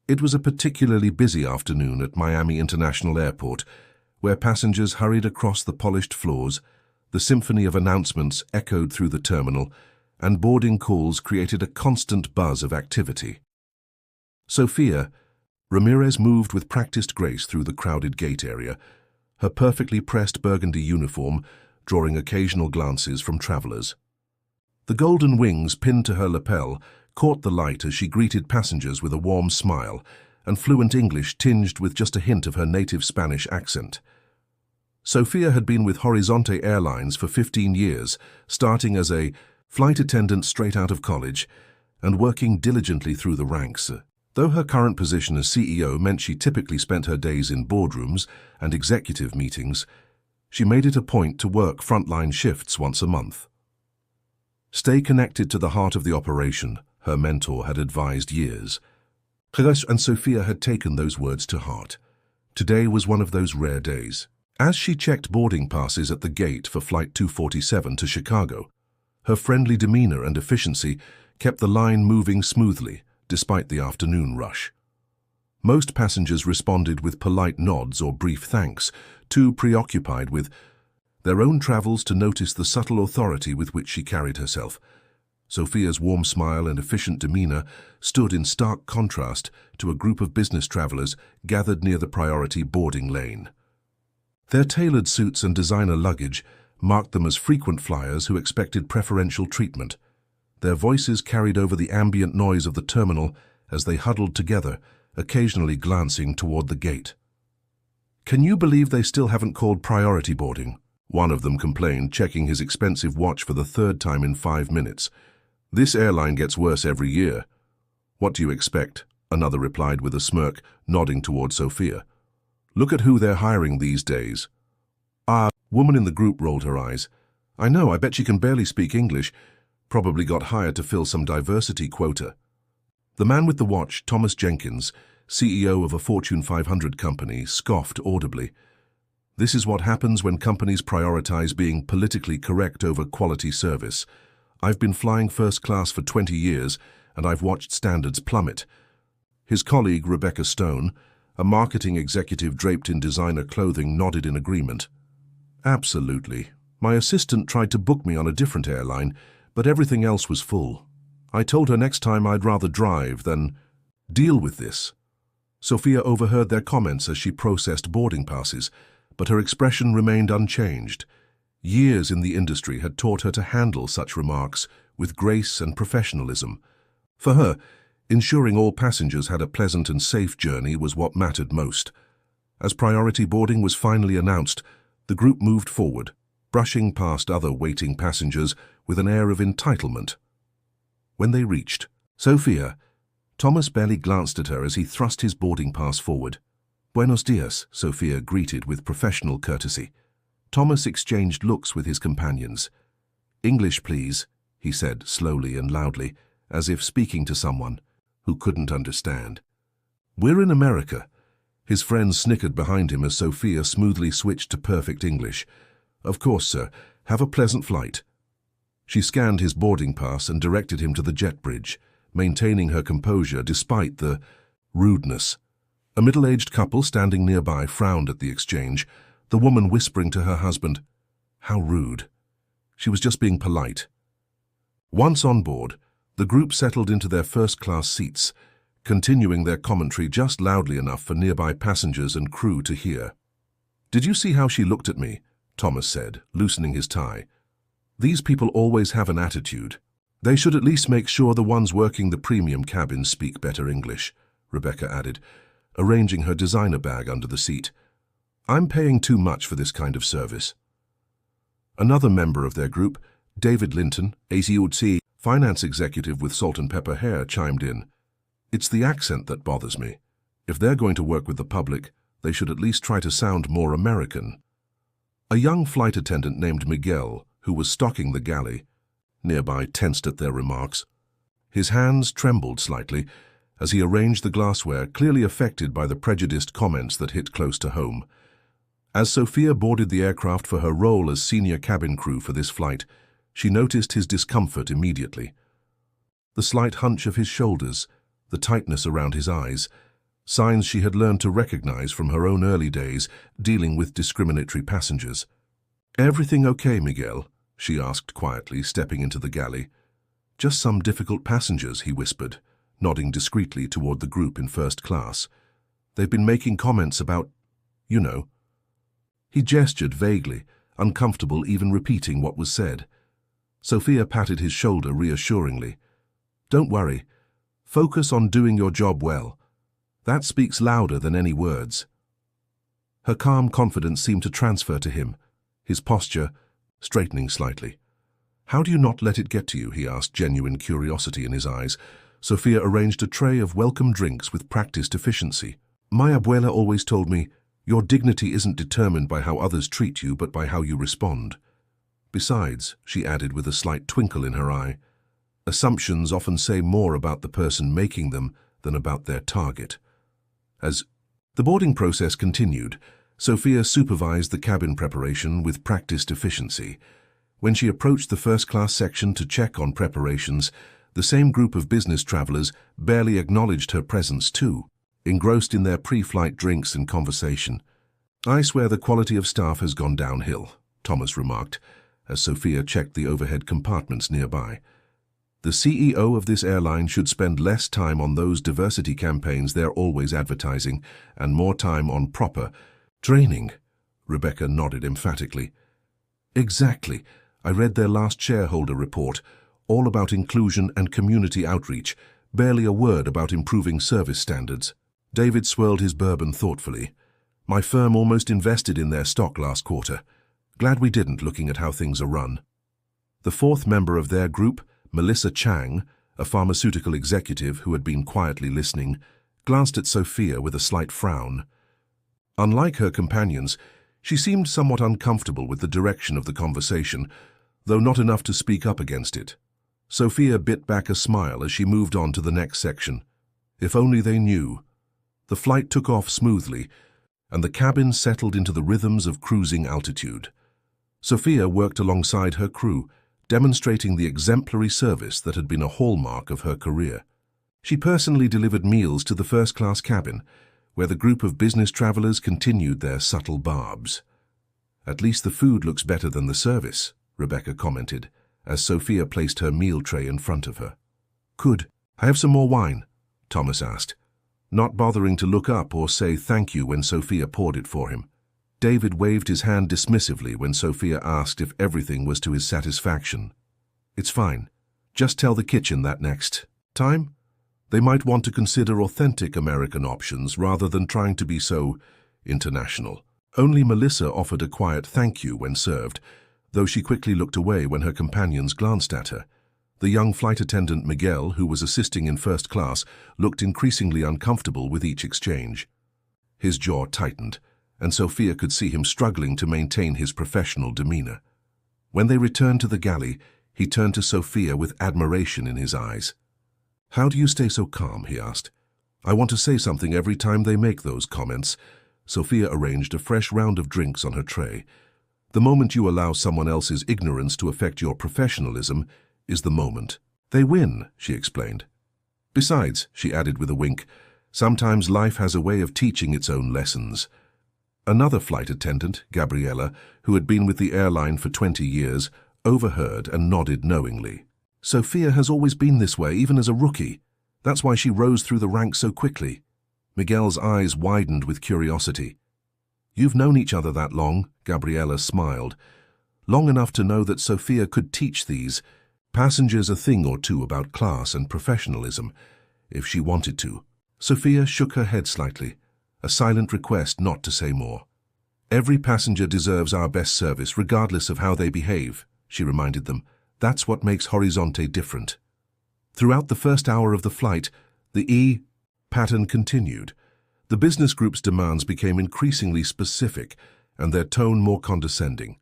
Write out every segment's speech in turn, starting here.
It was a particularly busy afternoon at Miami International Airport, where passengers hurried across the polished floors, the symphony of announcements echoed through the terminal, and boarding calls created a constant buzz of activity. Sophia Ramirez moved with practiced grace through the crowded gate area, her perfectly pressed burgundy uniform drawing occasional glances from travelers. The golden wings pinned to her lapel caught the light as she greeted passengers with a warm smile and fluent English tinged with just a hint of her native Spanish accent. Sophia had been with Horizonte Airlines for 15 years, starting as a flight attendant straight out of college and working diligently through the ranks. Though her current position as CEO meant she typically spent her days in boardrooms and executive meetings, she made it a point to work frontline shifts once a month. Stay connected to the heart of the operation, her mentor had advised years. Jerez and Sophia had taken those words to heart. Today was one of those rare days. As she checked boarding passes at the gate for Flight 247 to Chicago, her friendly demeanor and efficiency kept the line moving smoothly, despite the afternoon rush. Most passengers responded with polite nods or brief thanks, too preoccupied with their own travels to notice the subtle authority with which she carried herself. Sophia's warm smile and efficient demeanor stood in stark contrast to a group of business travelers gathered near the priority boarding lane. Their tailored suits and designer luggage marked them as frequent flyers who expected preferential treatment. Their voices carried over the ambient noise of the terminal as they huddled together, occasionally glancing toward the gate. "Can you believe they still haven't called priority boarding?" one of them complained, checking his expensive watch for the third time in 5 minutes. "This airline gets worse every year." "What do you expect?" another replied with a smirk, nodding toward Sophia. "Look at who they're hiring these days." Woman in the group rolled her eyes. "I know, I bet she can barely speak English. Probably got hired to fill some diversity quota." The man with the watch, Thomas Jenkins, CEO of a Fortune 500 company, scoffed audibly. "This is what happens when companies prioritize being politically correct over quality service. I've been flying first class for 20 years, and I've watched standards plummet." His colleague, Rebecca Stone, a marketing executive draped in designer clothing, nodded in agreement. "Absolutely. My assistant tried to book me on a different airline, but everything else was full. I told her next time I'd rather drive than deal with this." Sophia overheard their comments as she processed boarding passes, but her expression remained unchanged. Years in the industry had taught her to handle such remarks with grace and professionalism. For her, ensuring all passengers had a pleasant and safe journey was what mattered most. As priority boarding was finally announced, the group moved forward, brushing past other waiting passengers with an air of entitlement. When they reached Sophia, Thomas barely glanced at her as he thrust his boarding pass forward. "Buenos dias," Sophia greeted with professional courtesy. Thomas exchanged looks with his companions. "English, please," he said slowly and loudly, as if speaking to someone who couldn't understand. "We're in America." His friends snickered behind him as Sophia smoothly switched to perfect English. "Of course, sir. Have a pleasant flight." She scanned his boarding pass and directed him to the jet bridge, maintaining her composure despite the rudeness. A middle-aged couple standing nearby frowned at the exchange, the woman whispering to her husband, "How rude." She was just being polite. Once on board, the group settled into their first-class seats, continuing their commentary just loudly enough for nearby passengers and crew to hear. "Did you see how she looked at me?" Thomas said, loosening his tie. "These people always have an attitude. They should at least make sure the ones working the premium cabins speak better English," Rebecca added, arranging her designer bag under the seat. "I'm paying too much for this kind of service." Another member of their group, David Linton, ACUT finance executive with salt and pepper hair, chimed in. "It's the accent that bothers me. If they're going to work with the public, they should at least try to sound more American." A young flight attendant named Miguel, who was stocking the galley, nearby tensed at their remarks. His hands trembled slightly as he arranged the glassware, clearly affected by the prejudiced comments that hit close to home. As Sophia boarded the aircraft for her role as senior cabin crew for this flight, she noticed his discomfort immediately. The slight hunch of his shoulders, the tightness around his eyes, signs she had learned to recognize from her own early days dealing with discriminatory passengers. "Everything okay, Miguel?" she asked quietly, stepping into the galley. "Just some difficult passengers," he whispered, nodding discreetly toward the group in first class. "They've been making comments about, you know." He gestured vaguely, uncomfortable even repeating what was said. Sophia patted his shoulder reassuringly. "Don't worry. Focus on doing your job well. That speaks louder than any words." Her calm confidence seemed to transfer to him, his posture straightening slightly. "How do you not let it get to you?" he asked, genuine curiosity in his eyes. Sophia arranged a tray of welcome drinks with practiced efficiency. "My abuela always told me, your dignity isn't determined by how others treat you, but by how you respond. Besides," she added with a slight twinkle in her eye, "assumptions often say more about the person making them than about their target." As the boarding process continued, Sophia supervised the cabin preparation with practiced efficiency. When she approached the first-class section to check on preparations, the same group of business travelers barely acknowledged her presence too, engrossed in their pre-flight drinks and conversation. "I swear the quality of staff has gone downhill," Thomas remarked, as Sophia checked the overhead compartments nearby. "The CEO of this airline should spend less time on those diversity campaigns they're always advertising and more time on proper training." Rebecca nodded emphatically. "Exactly. I read their last shareholder report, all about inclusion and community outreach, barely a word about improving service standards." David swirled his bourbon thoughtfully. "My firm almost invested in their stock last quarter. Glad we didn't, looking at how things are run." The fourth member of their group, Melissa Chang, a pharmaceutical executive who had been quietly listening, glanced at Sophia with a slight frown. Unlike her companions, she seemed somewhat uncomfortable with the direction of the conversation, though not enough to speak up against it. Sophia bit back a smile as she moved on to the next section. If only they knew. The flight took off smoothly, and the cabin settled into the rhythms of cruising altitude. Sophia worked alongside her crew, demonstrating the exemplary service that had been a hallmark of her career. She personally delivered meals to the first-class cabin, where the group of business travelers continued their subtle barbs. "At least the food looks better than the service," Rebecca commented, as Sophia placed her meal tray in front of her. "Could I have some more wine?" Thomas asked, not bothering to look up or say thank you when Sophia poured it for him. David waved his hand dismissively when Sophia asked if everything was to his satisfaction. "It's fine. Just tell the kitchen that next time. They might want to consider authentic American options rather than trying to be so international." Only Melissa offered a quiet thank you when served, though she quickly looked away when her companions glanced at her. The young flight attendant Miguel, who was assisting in first class, looked increasingly uncomfortable with each exchange. His jaw tightened, and Sophia could see him struggling to maintain his professional demeanor. When they returned to the galley, he turned to Sophia with admiration in his eyes. "How do you stay so calm?" he asked. "I want to say something every time they make those comments." Sophia arranged a fresh round of drinks on her tray. "The moment you allow someone else's ignorance to affect your professionalism is the moment they win," she explained. "Besides," she added with a wink, "sometimes life has a way of teaching its own lessons." Another flight attendant, Gabriella, who had been with the airline for 20 years, overheard and nodded knowingly. "Sophia has always been this way, even as a rookie. That's why she rose through the ranks so quickly." Miguel's eyes widened with curiosity. "You've known each other that long," Gabriella smiled. "Long enough to know that Sophia could teach these passengers a thing or two about class and professionalism, if she wanted to." Sophia shook her head slightly, a silent request not to say more. "Every passenger deserves our best service, regardless of how they behave," she reminded them. "That's what makes Horizonte different." Throughout the first hour of the flight, the E pattern continued. The business group's demands became increasingly specific and their tone more condescending.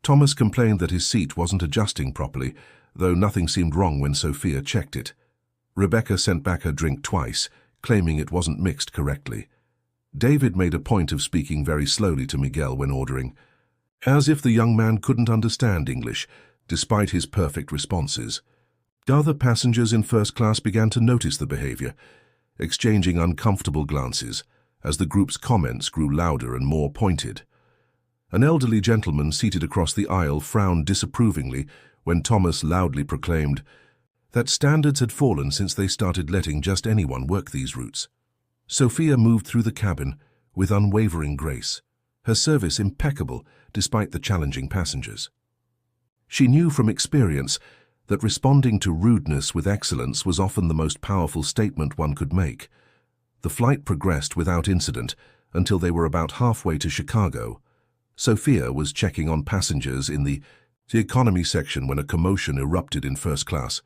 Thomas complained that his seat wasn't adjusting properly, though nothing seemed wrong when Sophia checked it. Rebecca sent back her drink twice, claiming it wasn't mixed correctly. David made a point of speaking very slowly to Miguel when ordering, as if the young man couldn't understand English, despite his perfect responses. Other passengers in first class began to notice the behavior. exchanging uncomfortable glances as the group's comments grew louder and more pointed. An elderly gentleman seated across the aisle frowned disapprovingly when Thomas loudly proclaimed that standards had fallen since they started letting just anyone work these routes. Sophia moved through the cabin with unwavering grace, her service impeccable despite the challenging passengers. She knew from experience that responding to rudeness with excellence was often the most powerful statement one could make. The flight progressed without incident until they were about halfway to Chicago. Sophia was checking on passengers in the economy section when a commotion erupted in first class.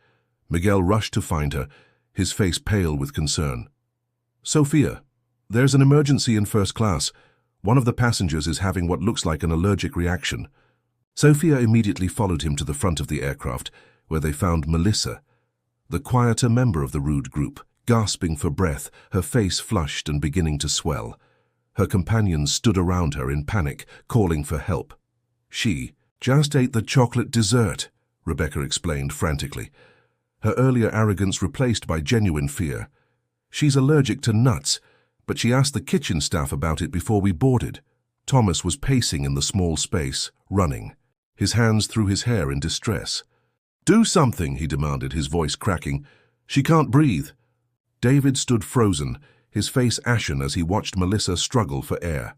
Miguel rushed to find her, his face pale with concern. "Sophia, there's an emergency in first class. One of the passengers is having what looks like an allergic reaction." Sophia immediately followed him to the front of the aircraft, where they found Melissa, the quieter member of the rude group, gasping for breath, her face flushed and beginning to swell. Her companions stood around her in panic, calling for help. "She just ate the chocolate dessert," Rebecca explained frantically, her earlier arrogance replaced by genuine fear. "She's allergic to nuts, but she asked the kitchen staff about it before we boarded." Thomas was pacing in the small space, running, his hands through his hair in distress. "Do something," he demanded, his voice cracking. "She can't breathe." David stood frozen, his face ashen as he watched Melissa struggle for air.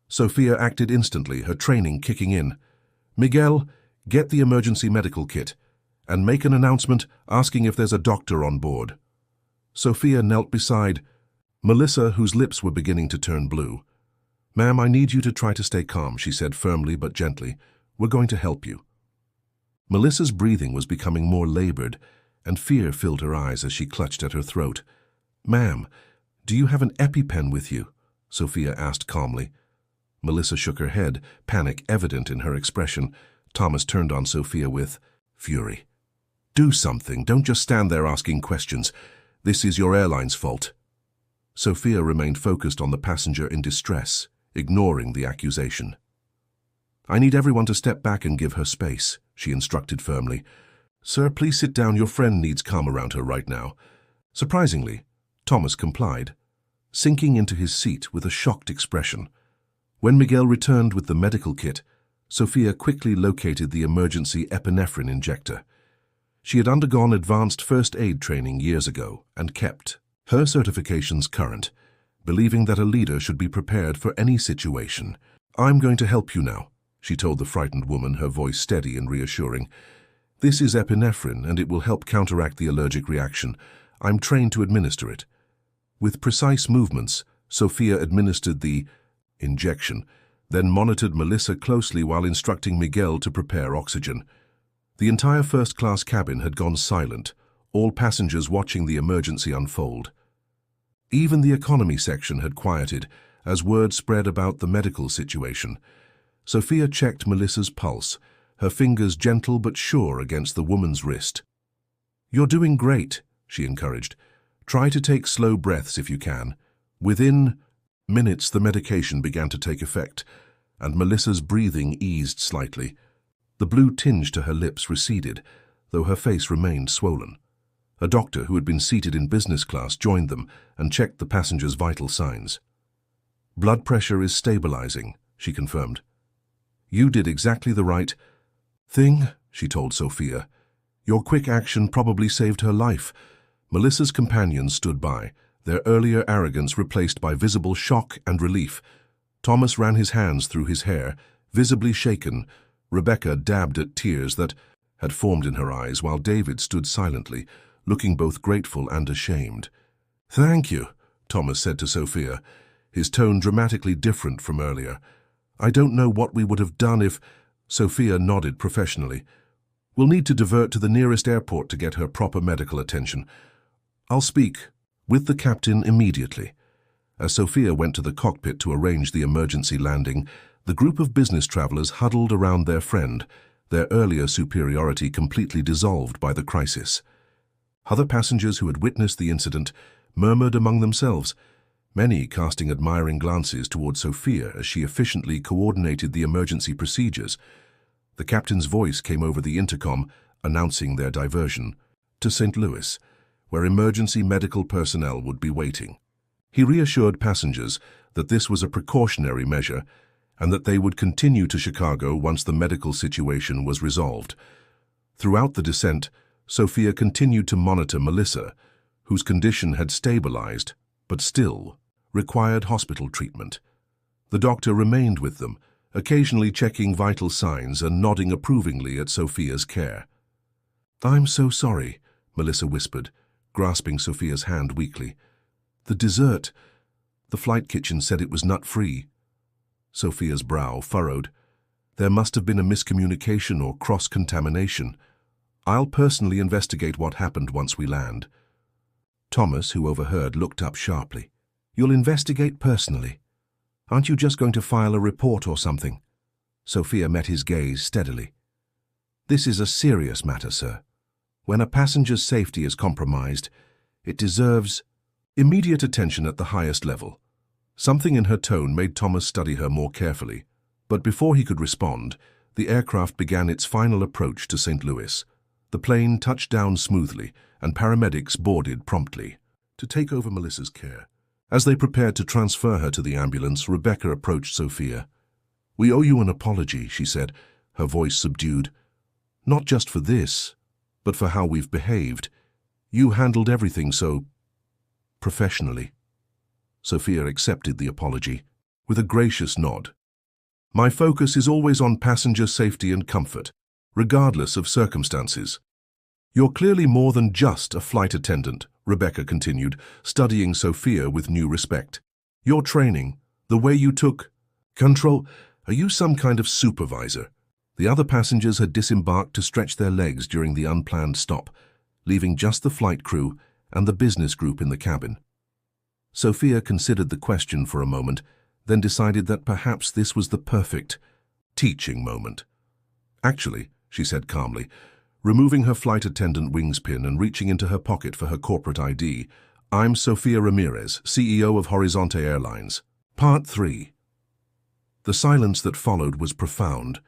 Sophia acted instantly, her training kicking in. "Miguel, get the emergency medical kit, and make an announcement asking if there's a doctor on board." Sophia knelt beside Melissa, whose lips were beginning to turn blue. "Ma'am, I need you to try to stay calm," she said firmly but gently. "We're going to help you." Melissa's breathing was becoming more labored, and fear filled her eyes as she clutched at her throat. "Ma'am, do you have an EpiPen with you?" Sophia asked calmly. Melissa shook her head, panic evident in her expression. Thomas turned on Sophia with fury. "Do something. Don't just stand there asking questions. This is your airline's fault." Sophia remained focused on the passenger in distress, ignoring the accusation. "I need everyone to step back and give her space," she instructed firmly. "Sir, please sit down. Your friend needs calm around her right now." Surprisingly, Thomas complied, sinking into his seat with a shocked expression. When Miguel returned with the medical kit, Sophia quickly located the emergency epinephrine injector. She had undergone advanced first aid training years ago and kept her certifications current, believing that a leader should be prepared for any situation. "I'm going to help you now," she told the frightened woman, her voice steady and reassuring. "This is epinephrine, and it will help counteract the allergic reaction. I'm trained to administer it." With precise movements, Sophia administered the injection, then monitored Melissa closely while instructing Miguel to prepare oxygen. The entire first-class cabin had gone silent, all passengers watching the emergency unfold. Even the economy section had quieted as word spread about the medical situation. Sophia checked Melissa's pulse, her fingers gentle but sure against the woman's wrist. "You're doing great," she encouraged. "Try to take slow breaths if you can." Within minutes, the medication began to take effect, and Melissa's breathing eased slightly. The blue tinge to her lips receded, though her face remained swollen. A doctor who had been seated in business class joined them and checked the passenger's vital signs. "Blood pressure is stabilizing," she confirmed. "You did exactly the right thing," she told Sophia. "Your quick action probably saved her life." Melissa's companions stood by, their earlier arrogance replaced by visible shock and relief. Thomas ran his hands through his hair, visibly shaken. Rebecca dabbed at tears that had formed in her eyes, while David stood silently, looking both grateful and ashamed. "Thank you," Thomas said to Sophia, his tone dramatically different from earlier. "I don't know what we would have done if—" Sophia nodded professionally. "We'll need to divert to the nearest airport to get her proper medical attention. I'll speak with the captain immediately." As Sophia went to the cockpit to arrange the emergency landing, the group of business travelers huddled around their friend, their earlier superiority completely dissolved by the crisis. Other passengers who had witnessed the incident murmured among themselves, many casting admiring glances toward Sophia as she efficiently coordinated the emergency procedures. The captain's voice came over the intercom, announcing their diversion to St. Louis, where emergency medical personnel would be waiting. He reassured passengers that this was a precautionary measure and that they would continue to Chicago once the medical situation was resolved. Throughout the descent, Sophia continued to monitor Melissa, whose condition had stabilized, but still required hospital treatment. The doctor remained with them, occasionally checking vital signs and nodding approvingly at Sophia's care. "I'm so sorry," Melissa whispered, grasping Sophia's hand weakly. "The dessert. The flight kitchen said it was nut-free." Sophia's brow furrowed. "There must have been a miscommunication or cross-contamination. I'll personally investigate what happened once we land." Thomas, who overheard, looked up sharply. "You'll investigate personally? Aren't you just going to file a report or something?" Sophia met his gaze steadily. "This is a serious matter, sir. When a passenger's safety is compromised, it deserves immediate attention at the highest level." Something in her tone made Thomas study her more carefully, but before he could respond, the aircraft began its final approach to St. Louis. The plane touched down smoothly, and paramedics boarded promptly to take over Melissa's care. As they prepared to transfer her to the ambulance, Rebecca approached Sophia. "We owe you an apology," she said, her voice subdued. "Not just for this, but for how we've behaved. You handled everything so professionally." Sophia accepted the apology with a gracious nod. "My focus is always on passenger safety and comfort, regardless of circumstances." "You're clearly more than just a flight attendant," Rebecca continued, studying Sophia with new respect. "Your training, the way you took control, are you some kind of supervisor?" The other passengers had disembarked to stretch their legs during the unplanned stop, leaving just the flight crew and the business group in the cabin. Sophia considered the question for a moment, then decided that perhaps this was the perfect teaching moment. "Actually," she said calmly, removing her flight attendant wings pin and reaching into her pocket for her corporate ID, "I'm Sofia Ramirez, CEO of Horizonte Airlines." Part 3. The silence that followed was profound.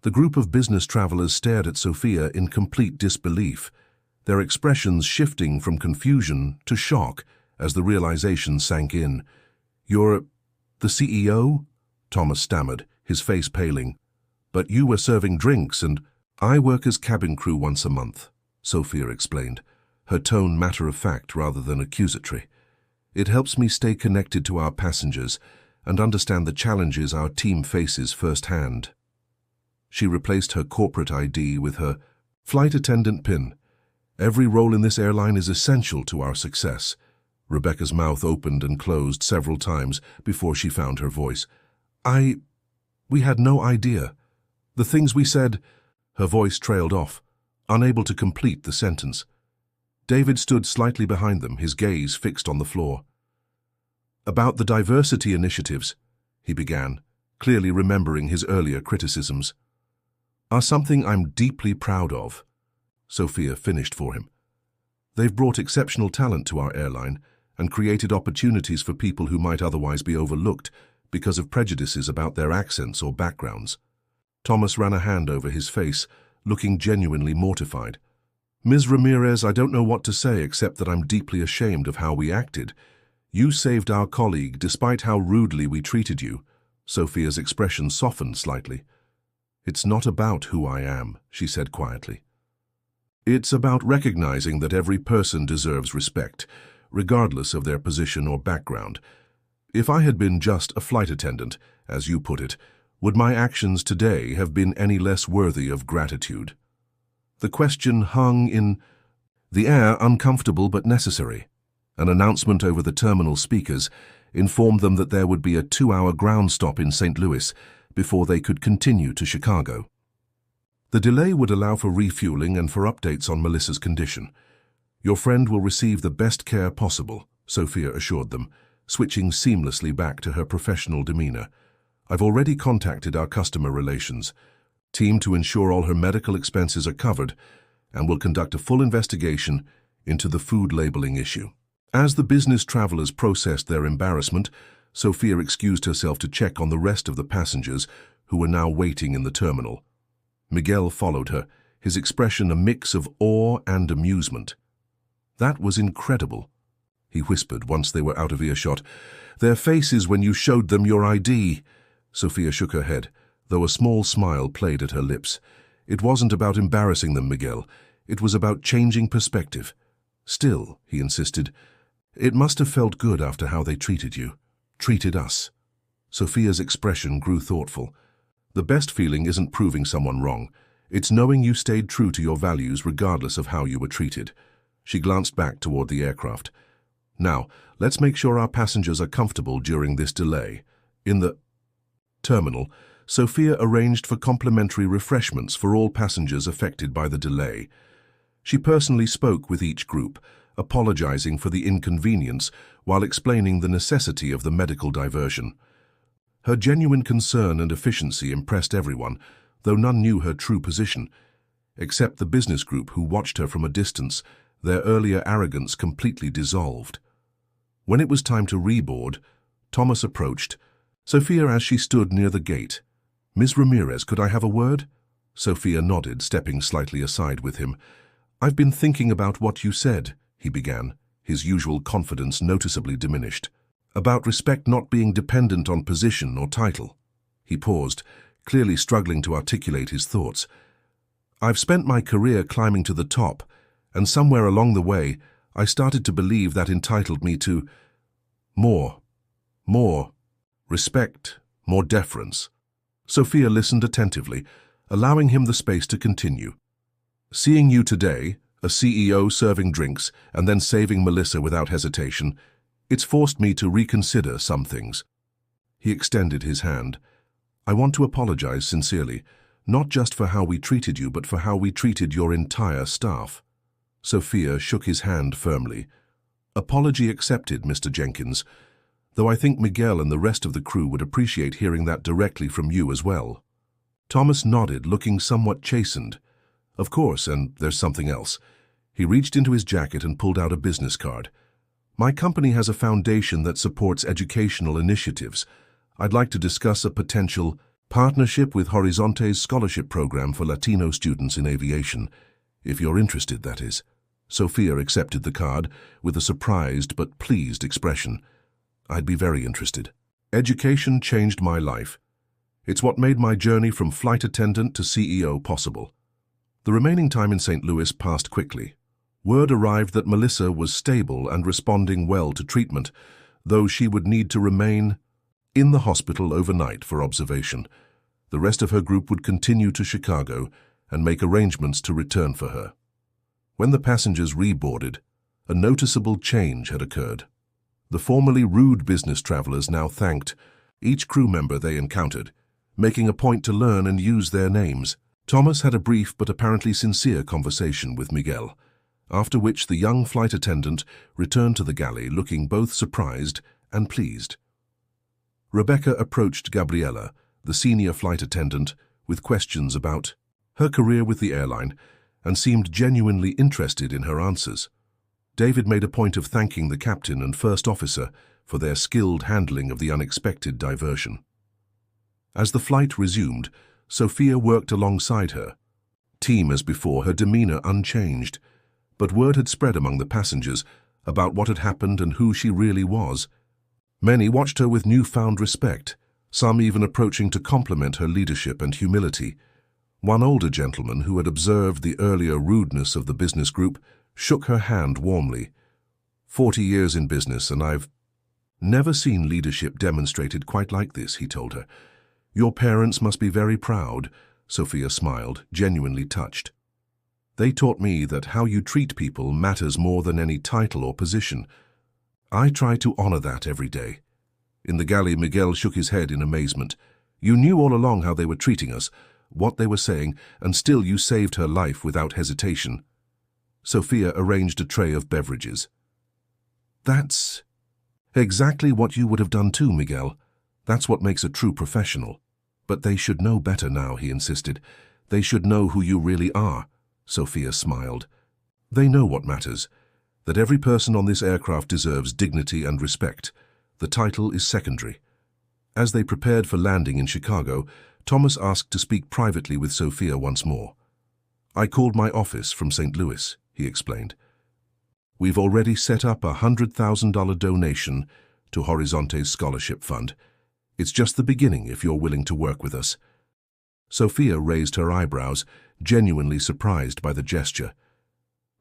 The group of business travelers stared at Sophia in complete disbelief, their expressions shifting from confusion to shock as the realization sank in. "You're the CEO?" Thomas stammered, his face paling. "But you were serving drinks and—" "I work as cabin crew once a month," Sophia explained, her tone matter-of-fact rather than accusatory. "It helps me stay connected to our passengers and understand the challenges our team faces firsthand." She replaced her corporate ID with her flight attendant pin. "Every role in this airline is essential to our success." Rebecca's mouth opened and closed several times before she found her voice. We had no idea. The things we said—" Her voice trailed off, unable to complete the sentence. David stood slightly behind them, his gaze fixed on the floor. "About the diversity initiatives," he began, clearly remembering his earlier criticisms, "are something I'm deeply proud of." Sophia finished for him. "They've brought exceptional talent to our airline and created opportunities for people who might otherwise be overlooked because of prejudices about their accents or backgrounds." Thomas ran a hand over his face, looking genuinely mortified. "Ms. Ramirez, I don't know what to say except that I'm deeply ashamed of how we acted. You saved our colleague despite how rudely we treated you." Sophia's expression softened slightly. "It's not about who I am," she said quietly. "It's about recognizing that every person deserves respect, regardless of their position or background. If I had been just a flight attendant, as you put it, would my actions today have been any less worthy of gratitude?" The question hung in the air, uncomfortable but necessary. An announcement over the terminal speakers informed them that there would be a 2-hour ground stop in St. Louis before they could continue to Chicago. The delay would allow for refueling and for updates on Melissa's condition. "Your friend will receive the best care possible," Sophia assured them, switching seamlessly back to her professional demeanor. "I've already contacted our customer relations team to ensure all her medical expenses are covered and will conduct a full investigation into the food labeling issue." As the business travelers processed their embarrassment, Sophia excused herself to check on the rest of the passengers who were now waiting in the terminal. Miguel followed her, his expression a mix of awe and amusement. That was incredible, he whispered once they were out of earshot. Their faces when you showed them your ID. Sophia shook her head, though a small smile played at her lips. It wasn't about embarrassing them, Miguel. It was about changing perspective. Still, he insisted, it must have felt good after how they treated you. Treated us. Sophia's expression grew thoughtful. The best feeling isn't proving someone wrong. It's knowing you stayed true to your values regardless of how you were treated. She glanced back toward the aircraft. Now, let's make sure our passengers are comfortable during this delay. In the terminal, Sophia arranged for complimentary refreshments for all passengers affected by the delay. She personally spoke with each group, apologizing for the inconvenience while explaining the necessity of the medical diversion. Her genuine concern and efficiency impressed everyone, though none knew her true position. Except the business group who watched her from a distance, their earlier arrogance completely dissolved. When it was time to reboard, Thomas approached Sophia as she stood near the gate. "Ms. Ramirez, could I have a word?" Sophia nodded, stepping slightly aside with him. "I've been thinking about what you said," he began, his usual confidence noticeably diminished. "About respect not being dependent on position or title." He paused, clearly struggling to articulate his thoughts. "I've spent my career climbing to the top, and somewhere along the way, I started to believe that entitled me to more respect, more deference." Sophia listened attentively, allowing him the space to continue. "Seeing you today, a CEO serving drinks and then saving Melissa without hesitation, it's forced me to reconsider some things." He extended his hand. "I want to apologize sincerely, not just for how we treated you, but for how we treated your entire staff." Sophia shook his hand firmly. "Apology accepted, Mr. Jenkins, though I think Miguel and the rest of the crew would appreciate hearing that directly from you as well." Thomas nodded, looking somewhat chastened. "Of course, and there's something else." He reached into his jacket and pulled out a business card. "My company has a foundation that supports educational initiatives. I'd like to discuss a potential partnership with Horizonte's scholarship program for Latino students in aviation. If you're interested, that is." Sophia accepted the card with a surprised but pleased expression. "I'd be very interested. Education changed my life. It's what made my journey from flight attendant to CEO possible." The remaining time in St. Louis passed quickly. Word arrived that Melissa was stable and responding well to treatment, though she would need to remain in the hospital overnight for observation. The rest of her group would continue to Chicago and make arrangements to return for her. When the passengers reboarded, a noticeable change had occurred. The formerly rude business travelers now thanked each crew member they encountered, making a point to learn and use their names. Thomas had a brief but apparently sincere conversation with Miguel, after which the young flight attendant returned to the galley looking both surprised and pleased. Rebecca approached Gabriela, the senior flight attendant, with questions about her career with the airline and seemed genuinely interested in her answers. David made a point of thanking the captain and first officer for their skilled handling of the unexpected diversion. As the flight resumed, Sophia worked alongside her. Team as before, her demeanor unchanged, but word had spread among the passengers about what had happened and who she really was. Many watched her with newfound respect, some even approaching to compliment her leadership and humility. One older gentleman who had observed the earlier rudeness of the business group shook her hand warmly. 40 years in business, and I've never seen leadership demonstrated quite like this," he told her. "Your parents must be very proud." Sophia smiled, genuinely touched. "They taught me that how you treat people matters more than any title or position. I try to honor that every day." In the galley, Miguel shook his head in amazement. "You knew all along how they were treating us, what they were saying, and still you saved her life without hesitation." Sophia arranged a tray of beverages. "That's exactly what you would have done too, Miguel. That's what makes a true professional. But they should know better now," he insisted. "They should know who you really are." Sophia smiled. "They know what matters, that every person on this aircraft deserves dignity and respect. The title is secondary." As they prepared for landing in Chicago, Thomas asked to speak privately with Sophia once more. "I called my office from St. Louis," he explained. We've already set up a $100,000 donation to Horizonte's scholarship fund. It's just the beginning if you're willing to work with us." Sophia raised her eyebrows, genuinely surprised by the gesture.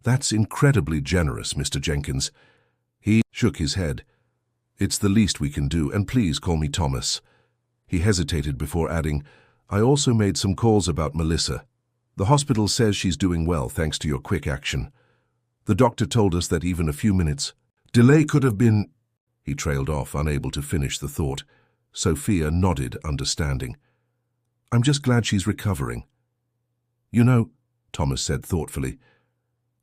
"That's incredibly generous, Mr. Jenkins." He shook his head. "It's the least we can do, and please call me Thomas." He hesitated before adding, "I also made some calls about Melissa. The hospital says she's doing well thanks to your quick action. The doctor told us that even a few minutes delay could have been—" He trailed off, unable to finish the thought. Sophia nodded, understanding. "I'm just glad she's recovering." "You know," Thomas said thoughtfully,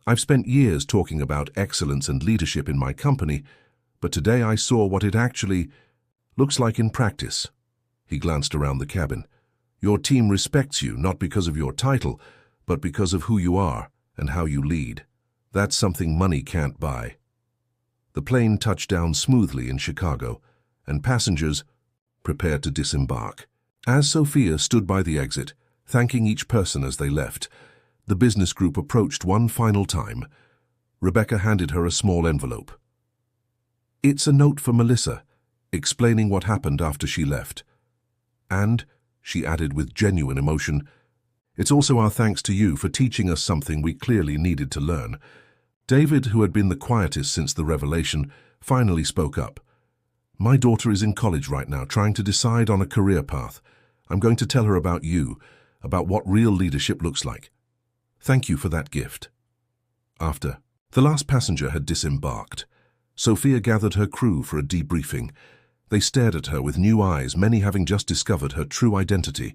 "I've spent years talking about excellence and leadership in my company, but today I saw what it actually looks like in practice." He glanced around the cabin. "Your team respects you not because of your title, but because of who you are and how you lead. That's something money can't buy." The plane touched down smoothly in Chicago, and passengers prepared to disembark. As Sophia stood by the exit, thanking each person as they left, the business group approached one final time. Rebecca handed her a small envelope. "It's a note for Melissa, explaining what happened after she left. And," she added with genuine emotion, "it's also our thanks to you for teaching us something we clearly needed to learn." David, who had been the quietest since the revelation, finally spoke up. "My daughter is in college right now, trying to decide on a career path. I'm going to tell her about you, about what real leadership looks like. Thank you for that gift." After the last passenger had disembarked, Sophia gathered her crew for a debriefing. They stared at her with new eyes, many having just discovered her true identity.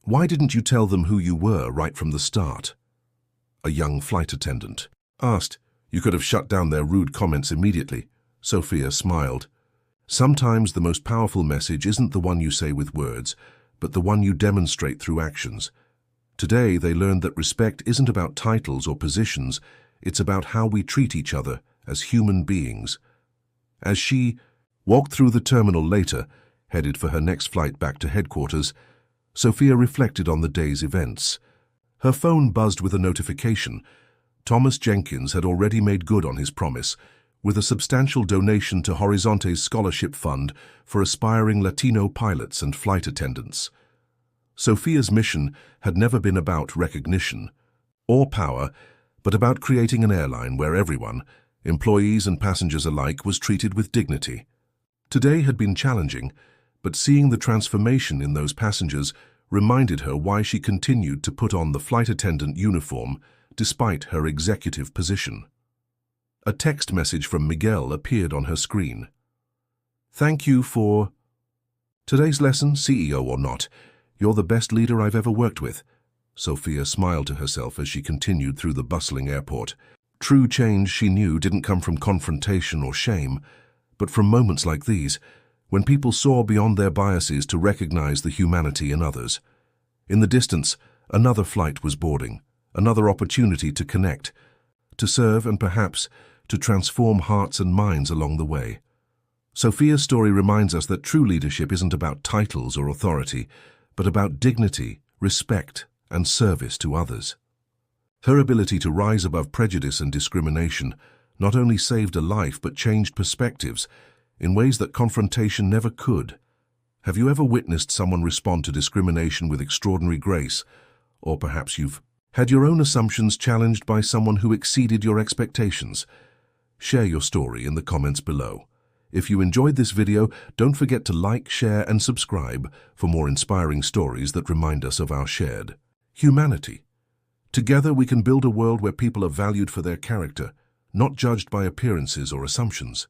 "Why didn't you tell them who you were right from the start?" a young flight attendant asked. "You could have shut down their rude comments immediately." Sophia smiled. "Sometimes the most powerful message isn't the one you say with words, but the one you demonstrate through actions." Today they learned that respect isn't about titles or positions, it's about how we treat each other as human beings. As she walked through the terminal later, headed for her next flight back to headquarters, Sophia reflected on the day's events. Her phone buzzed with a notification. Thomas Jenkins had already made good on his promise, with a substantial donation to Horizonte's scholarship fund for aspiring Latino pilots and flight attendants. Sophia's mission had never been about recognition or power, but about creating an airline where everyone, employees and passengers alike, was treated with dignity. Today had been challenging, but seeing the transformation in those passengers reminded her why she continued to put on the flight attendant uniform despite her executive position. A text message from Miguel appeared on her screen. "Thank you for today's lesson, CEO or not. You're the best leader I've ever worked with." Sophia smiled to herself as she continued through the bustling airport. True change, she knew, didn't come from confrontation or shame, but from moments like these, when people saw beyond their biases to recognize the humanity in others. In the distance, another flight was boarding, another opportunity to connect, to serve, and perhaps to transform hearts and minds along the way. Sophia's story reminds us that true leadership isn't about titles or authority, but about dignity, respect, and service to others. Her ability to rise above prejudice and discrimination not only saved a life but changed perspectives in ways that confrontation never could. Have you ever witnessed someone respond to discrimination with extraordinary grace? Or perhaps you've had your own assumptions challenged by someone who exceeded your expectations? Share your story in the comments below. If you enjoyed this video, don't forget to like, share, and subscribe for more inspiring stories that remind us of our shared humanity. Together we can build a world where people are valued for their character, not judged by appearances or assumptions.